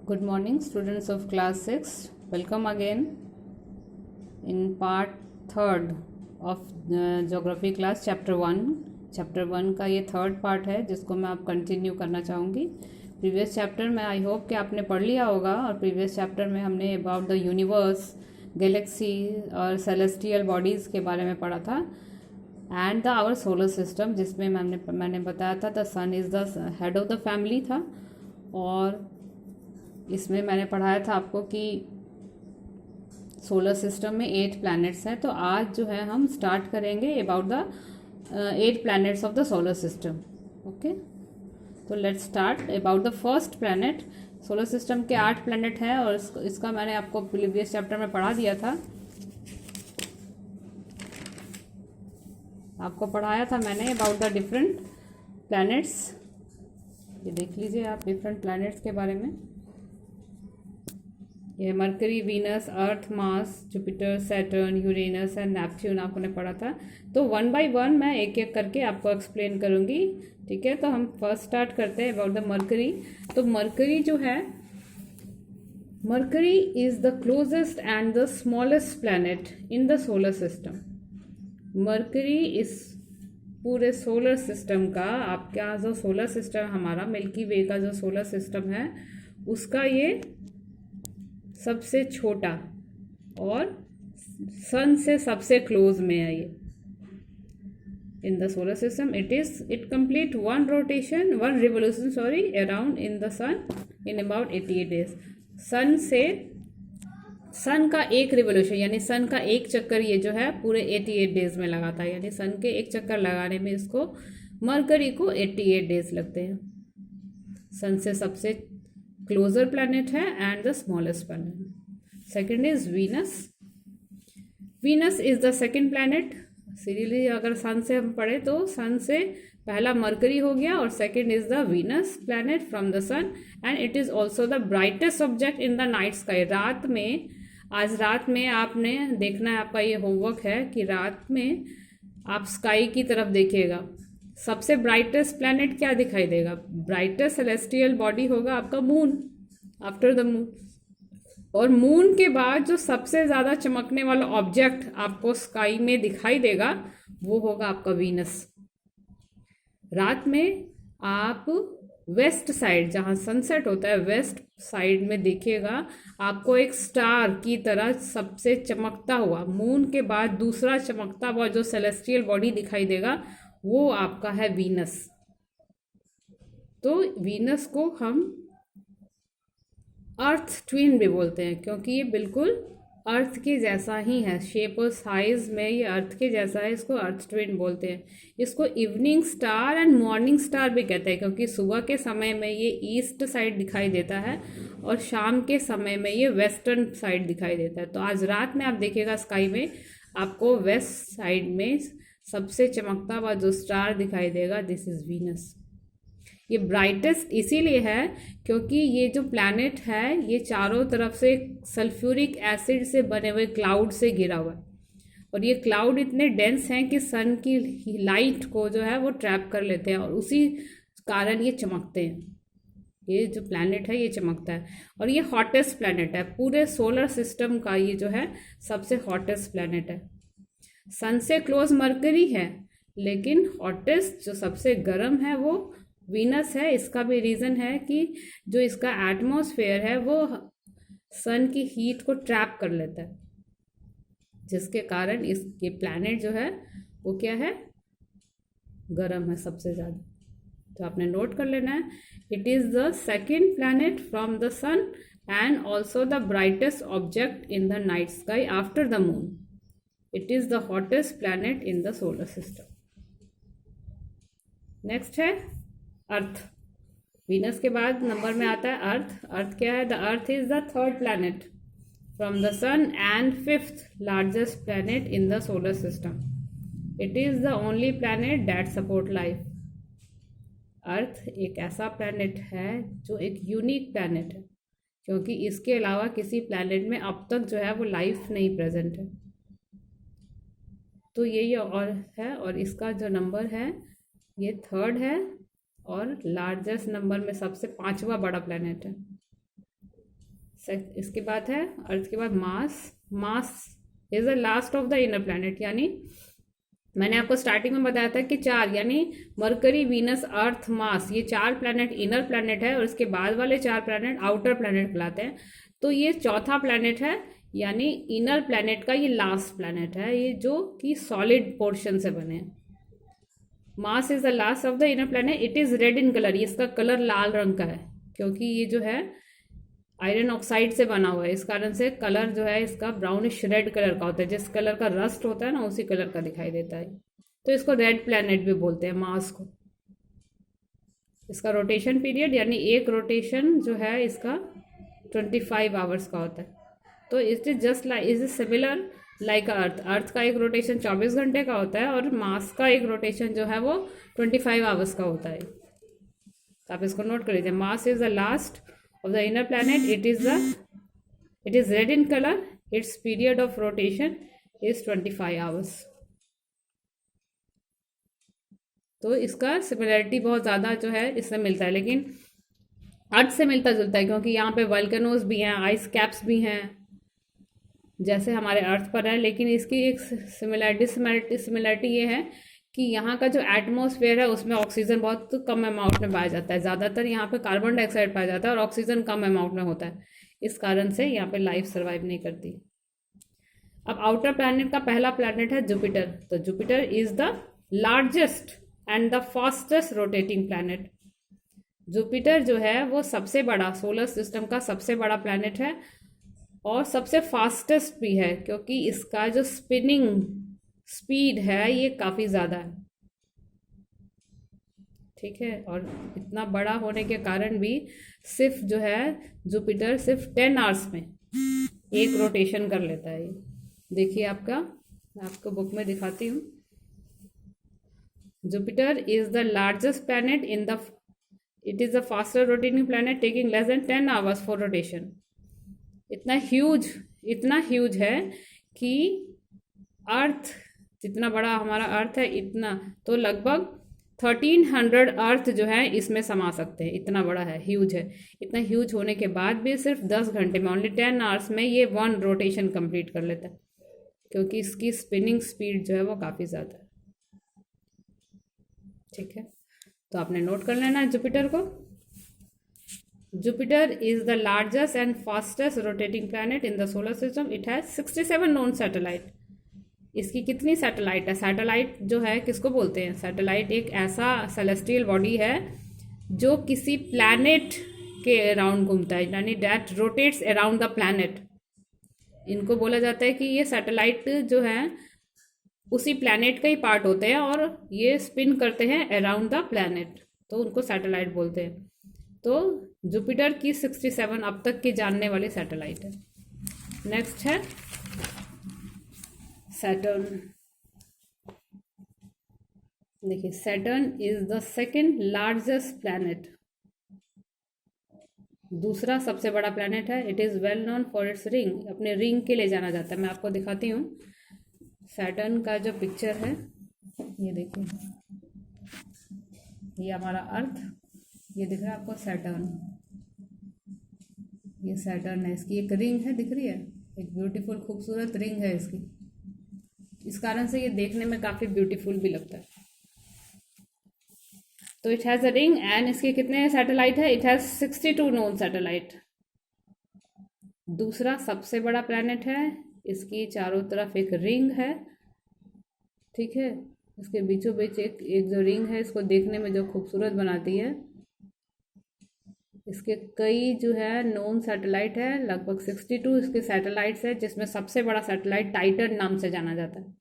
Good morning, students of class 6. Welcome again in part third of geography class chapter 1. Chapter 1 का ये third part है जिसको मैं आप कंटिन्यू करना चाहूँगी. प्रीवियस चैप्टर में आई होप कि आपने पढ़ लिया होगा और प्रीवियस चैप्टर में हमने अबाउट द यूनिवर्स, गैलेक्सी और सेलेस्टियल बॉडीज़ के बारे में पढ़ा था and the our solar system, जिसमें मैंने बताया था the sun is the head of the family था. और इसमें मैंने पढ़ाया था आपको कि सोलर सिस्टम में 8 प्लैनेट्स हैं. तो आज जो है हम स्टार्ट करेंगे about the 8 planets of the solar system. Okay, तो let's start about the first planet. Solar system के 8 प्लैनेट हैं और इसका मैंने आपको प्रीवियस चैप्टर में पढ़ा दिया था. आपको पढ़ाया था मैंने अबाउट द डिफरेंट प्लैनेट्स. ये देख लीजिए आप डिफरेंट प्लैनेट्स के बारे में. ये mercury, Venus, earth, Mars, Jupiter, Saturn, Uranus and Neptune आपने पढ़ा था. तो वन बाय वन मैं एक एक करके आपको एक्सप्लेन करूँगी. ठीक है, तो हम फर्स्ट स्टार्ट करते हैं अबाउट द मरकरी. तो मरकरी जो है, mercury is the closest and the smallest planet in the solar system. Mercury इस पूरे सोलर सिस्टम का, आपका जो सोलर सिस्टम हमारा मिल्की वे का जो सोलर सिस्टम है उसका ये सबसे छोटा और सन से सबसे क्लोज में है. ये in the solar system it complete one revolution around in the sun in about 88 days. Sun का एक रिवोल्यूशन यानी सन का एक चक्कर ये जो है पूरे 88 डेज में लगाता है. यानी सन के एक चक्कर लगाने में इसको मरकरी को 88 डेज लगते हैं. सन से सबसे क्लोजर प्लैनेट है and the smallest planet. Second is Venus. Venus is the second planet. Seriously अगर सन से हम पढ़े तो सन से पहला मरकरी हो गया और second is the Venus planet from the sun and it is also the brightest object in the night sky. रात में, आज रात में आपने देखना है, आपका ये होमवर्क है कि रात में आप स्काई की तरफ देखिएगा. सबसे ब्राइटेस्ट प्लैनेट क्या दिखाई देगा? ब्राइटेस्ट सेलेस्टियल बॉडी होगा आपका मून, आफ्टर द मून. और मून के बाद जो सबसे ज़्यादा चमकने वाला ऑब्जेक्ट आपको स्काई में दिखाई देगा वो होगा आपका वीनस. रात में आप वेस्ट साइड, जहाँ सनसेट होता है, वेस्ट साइड में देखिएगा, आपको एक स्टार की तरह सबसे चमकता हुआ, मून के बाद दूसरा चमकता हुआ जो सेलेस्टियल बॉडी दिखाई देगा वो आपका है वीनस. तो वीनस को हम अर्थ ट्विन भी बोलते हैं क्योंकि ये बिल्कुल अर्थ के जैसा ही है. शेप और साइज में ये अर्थ के जैसा है, इसको अर्थ ट्विन बोलते हैं. इसको evening star and morning star भी कहते हैं क्योंकि सुबह के समय में ये ईस्ट साइड दिखाई देता है और शाम के समय में ये वेस्टर्न साइड दिखाई देता है. तो आज रात में आप देखिएगा स्काई में आपको वेस्ट साइड में सबसे चमकता हुआ जो स्टार दिखाई देगा, दिस इज वीनस. ये ब्राइटेस्ट इसीलिए है क्योंकि ये जो प्लैनेट है ये चारों तरफ से सल्फ्यूरिक एसिड से बने हुए क्लाउड से घिरा हुआ है और ये क्लाउड इतने डेंस हैं कि सन की लाइट को जो है वो ट्रैप कर लेते हैं और उसी कारण ये चमकते हैं. ये जो प्लैनेट है ये चमकता है और ये हॉटेस्ट प्लैनेट है पूरे सोलर सिस्टम का. ये जो है सबसे हॉटेस्ट प्लैनेट है. सन से क्लोज मरकरी है लेकिन हॉटेस्ट जो सबसे गर्म है वो वीनस है. इसका भी रीज़न है कि जो इसका एटमॉस्फेयर है वो सन की हीट को ट्रैप कर लेता है, जिसके कारण ये प्लैनेट जो है वो क्या है, गर्म है सबसे ज़्यादा. तो आपने नोट कर लेना है. It is the second planet from the sun and also the brightest object in the night sky after the moon. It is the hottest planet in the solar system. Next है earth. Venus के बाद number में आता है अर्थ. Earth क्या है? The earth is the third planet from the sun and fifth largest planet in the solar system. It is the only planet that support life. Earth एक ऐसा प्लैनेट है जो एक यूनिक प्लैनेट है क्योंकि इसके अलावा किसी प्लैनेट में अब तक जो है वो लाइफ नहीं प्रेजेंट है. तो ये और है और इसका जो नंबर है ये थर्ड है और लार्जेस्ट नंबर में सबसे 5वां बड़ा प्लैनेट है. इसके बाद है अर्थ के बाद Mars. Mars is the last of the inner planet, यानी मैंने आपको स्टार्टिंग में बताया था कि चार, यानी मरकरी, वीनस, अर्थ, मार्स, ये चार प्लैनेट इनर प्लैनेट है और इसके बाद वाले चार प्लैनेट आउटर प्लैनेट कहलाते हैं। तो ये चौथा प्लैनेट है, यानी इनर प्लैनेट का ये लास्ट प्लैनेट है, ये जो कि सॉलिड पोर्शन से बने हैं। Mars is the last of the inner planet, it is red in colour, इसका कलर लाल रंग का है क्योंकि ये जो है आयरन ऑक्साइड से बना हुआ है, इस कारण से कलर जो है इसका ब्राउनिश रेड कलर का होता है, जिस कलर का रस्ट होता है ना उसी कलर का दिखाई देता है। तो इसको रेड प्लैनेट भी बोलते हैं मार्स को। इसका रोटेशन पीरियड, यानी एक रोटेशन जो है इसका 25 आवर्स का होता है। तो it is just like, is similar like earth. Earth का एक रोटेशन 24 घंटे का होता है और मार्स का एक रोटेशन जो है वो 25 आवर्स का होता है। तो आप इसको नोट कर लीजिए, Mars is the last of the inner planet, it is red in color, its period of rotation is 25 hours। तो इसका सिमिलरिटी बहुत ज़्यादा जो है इससे मिलता है, लेकिन अर्थ से मिलता जुलता है क्योंकि यहाँ पे वल्केनोज भी हैं, आइस कैप्स भी हैं जैसे हमारे अर्थ पर है। लेकिन इसकी एक सिमिलरिटी ये है कि यहाँ का जो एटमॉस्फेयर है उसमें ऑक्सीजन बहुत कम अमाउंट में पाया जाता है, ज़्यादातर यहाँ पे कार्बन डाइऑक्साइड पाया जाता है और ऑक्सीजन कम अमाउंट में होता है, इस कारण से यहाँ पे लाइफ सर्वाइव नहीं करती। अब आउटर प्लैनेट का पहला प्लैनेट है जुपिटर। तो Jupiter is the largest and the fastest rotating planet. Jupiter जो है वो सबसे बड़ा, सोलर सिस्टम का सबसे बड़ा प्लैनेट है और सबसे फास्टेस्ट भी है क्योंकि इसका जो स्पिनिंग स्पीड है ये काफ़ी ज़्यादा है, ठीक है। और इतना बड़ा होने के कारण भी सिर्फ जो है जुपिटर सिर्फ 10 आवर्स में एक रोटेशन कर लेता है। देखिए आपका, मैं आपको बुक में दिखाती हूँ। Jupiter is the largest planet in the, it is the faster rotating planet taking less than 10 hours for rotation. इतना ह्यूज है कि अर्थ, जितना बड़ा हमारा अर्थ है इतना, तो लगभग 1300 अर्थ जो है इसमें समा सकते हैं, इतना बड़ा है, ह्यूज है। इतना ह्यूज होने के बाद भी सिर्फ 10 घंटे में, ओनली 10 आवर्स में ये 1 रोटेशन कंप्लीट कर लेता है क्योंकि इसकी स्पिनिंग स्पीड जो है वो काफ़ी ज़्यादा है, ठीक है। तो आपने नोट कर लेना है जुपिटर को। Jupiter is the largest and fastest rotating planet in the solar system. It has 67 known satellite. इसकी कितनी सैटेलाइट है? सैटेलाइट जो है किसको बोलते हैं? सैटेलाइट एक ऐसा सेलेस्टियल बॉडी है जो किसी प्लैनेट के अराउंड घूमता है, यानी that rotates around the planet. इनको बोला जाता है कि ये सैटेलाइट जो है उसी प्लैनेट का ही पार्ट होते हैं और ये स्पिन करते हैं अराउंड द प्लैनेट, तो उनको सैटेलाइट बोलते हैं। तो जुपिटर की 67 अब तक की जानने वाली सैटेलाइट है। नेक्स्ट है सैटर्न। देखिए, Saturn is the second largest planet, दूसरा सबसे बड़ा प्लैनेट है। It is well known for its ring, अपने रिंग के लिए जाना जाता है। मैं आपको दिखाती हूँ सैटर्न का जो पिक्चर है, ये देखिए, ये हमारा अर्थ, ये दिख रहा है आपको सैटर्न, ये सैटर्न है। इसकी एक रिंग है, दिख रही है, एक ब्यूटीफुल खूबसूरत रिंग है इसकी, इस कारण से ये देखने में काफ़ी ब्यूटीफुल भी लगता है। तो it has a ring and इसके कितने सैटेलाइट है? It has 62 known satellite. दूसरा सबसे बड़ा प्लैनेट है, इसकी चारों तरफ एक रिंग है, ठीक है। इसके बीचों बीच एक जो रिंग है, इसको देखने में जो खूबसूरत बनाती है। इसके कई जो है नोन सैटेलाइट है, लगभग 62 इसके सैटेलाइट्स है, जिसमें सबसे बड़ा सैटेलाइट टाइटन नाम से जाना जाता है।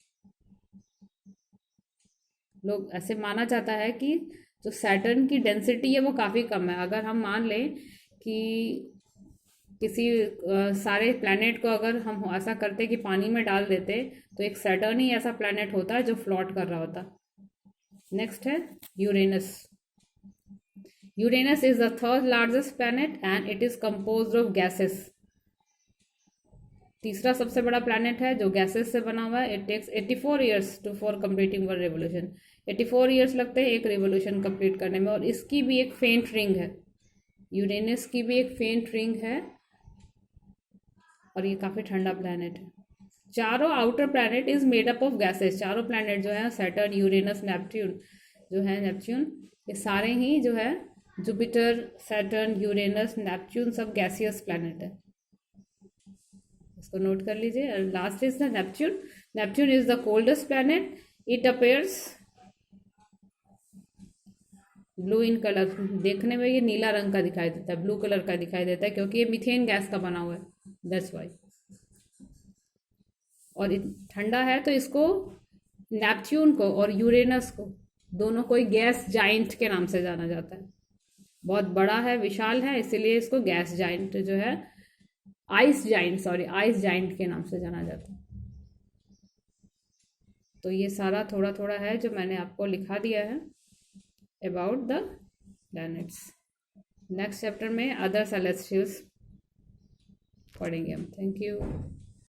लोग ऐसे माना जाता है कि जो सैटर्न की डेंसिटी है वो काफ़ी कम है। अगर हम मान लें कि किसी सारे प्लैनेट को अगर हम ऐसा करते कि पानी में डाल देते, तो एक सैटर्न ही ऐसा प्लैनेट होता है जो फ्लोट कर रहा होता। नेक्स्ट है Uranus. Uranus is the third largest planet and it is composed of gases. तीसरा सबसे बड़ा प्लैनेट है जो गैसेस से बना हुआ है। It takes 84 years to for completing one revolution. 84 years लगते हैं एक रेवोल्यूशन कंप्लीट करने में। और इसकी भी एक फेंट रिंग है, यूरेनस की भी एक फेंट रिंग है और ये काफ़ी ठंडा प्लैनेट है। चारों outer planet is made up of gases. चारों प्लैनेट जो है सैटर्न, यूरेनस, नेपच्यून जो है नेपच्यून, ये सारे ही जो है जुपिटर, सैटर्न, यूरेनस, नेपच्यून सब गैसियस प्लैनेट है। इसको नोट कर लीजिए। Last is the Neptune. Neptune is the coldest planet. It appears blue in colour. देखने में ये नीला रंग का दिखाई देता है, ब्लू कलर का दिखाई देता है, क्योंकि ये मीथेन गैस का बना हुआ है, दैट्स वाई। और ठंडा है तो इसको, नेपच्यून को और यूरेनस को, दोनों को गैस जाइंट के नाम से जाना जाता है। बहुत बड़ा है, विशाल है, इसीलिए इसको गैस जाइंट जो है, ice giant, sorry, ice giant के नाम से जाना जाता है। तो ये सारा थोड़ा थोड़ा है जो मैंने आपको लिखा दिया है about the planets. Next chapter में अदर सेलेस्टियल्स पढ़ेंगे हम। Thank you.